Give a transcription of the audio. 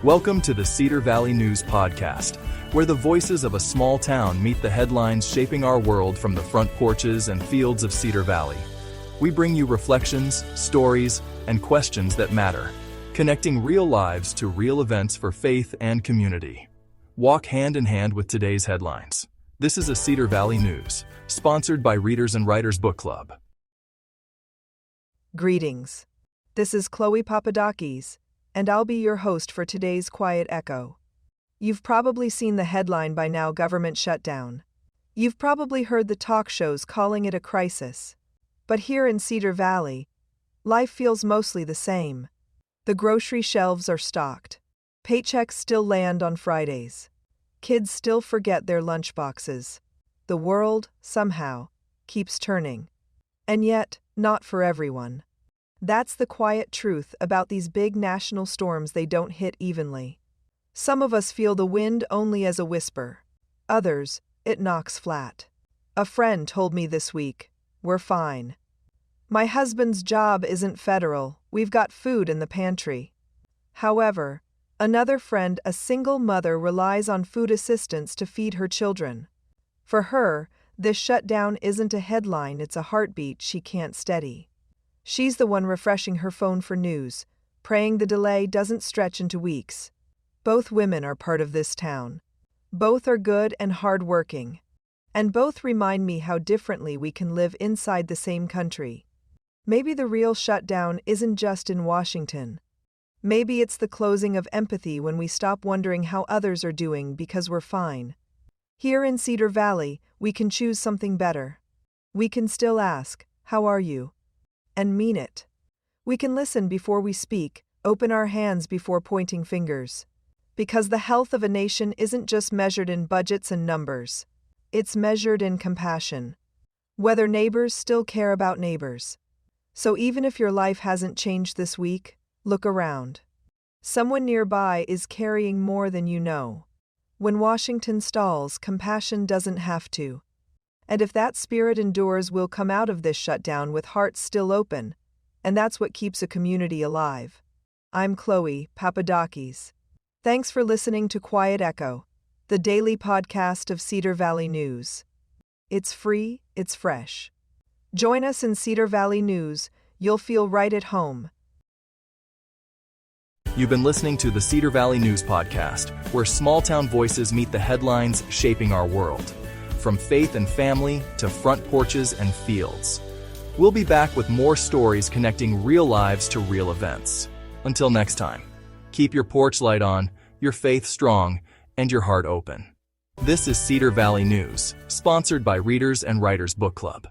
Welcome to the Cedar Valley News Podcast, where the voices of a small town meet the headlines shaping our world from the front porches and fields of Cedar Valley. We bring you reflections, stories, and questions that matter, connecting real lives to real events for faith and community. Walk hand in hand with today's headlines. This is a Cedar Valley News, sponsored by Readers and Writers Book Club. Greetings. This is Chloe Papadakis, and I'll be your host for today's Quiet Echo. You've probably seen the headline by now: government shutdown. You've probably heard the talk shows calling it a crisis. But here in Cedar Valley, life feels mostly the same. The grocery shelves are stocked. Paychecks still land on Fridays. Kids still forget their lunchboxes. The world, somehow, keeps turning. And yet, not for everyone. That's the quiet truth about these big national storms: they don't hit evenly. Some of us feel the wind only as a whisper. Others, it knocks flat. A friend told me this week, "We're fine. My husband's job isn't federal, we've got food in the pantry." However, another friend, a single mother, relies on food assistance to feed her children. For her, this shutdown isn't a headline, it's a heartbeat she can't steady. She's the one refreshing her phone for news, praying the delay doesn't stretch into weeks. Both women are part of this town. Both are good and hard-working. And both remind me how differently we can live inside the same country. Maybe the real shutdown isn't just in Washington. Maybe it's the closing of empathy when we stop wondering how others are doing because we're fine. Here in Cedar Valley, we can choose something better. We can still ask, "How are you?" and mean it. We can listen before we speak, open our hands before pointing fingers. Because the health of a nation isn't just measured in budgets and numbers. It's measured in compassion. Whether neighbors still care about neighbors. So even if your life hasn't changed this week, look around. Someone nearby is carrying more than you know. When Washington stalls, compassion doesn't have to. And if that spirit endures, we'll come out of this shutdown with hearts still open. And that's what keeps a community alive. I'm Chloe Papadakis. Thanks for listening to Quiet Echo, the daily podcast of Cedar Valley News. It's free, it's fresh. Join us in Cedar Valley News, you'll feel right at home. You've been listening to the Cedar Valley News Podcast, where small-town voices meet the headlines shaping our world. From faith and family to front porches and fields. We'll be back with more stories connecting real lives to real events. Until next time, keep your porch light on, your faith strong, and your heart open. This is Cedar Valley News, sponsored by Readers and Writers Book Club.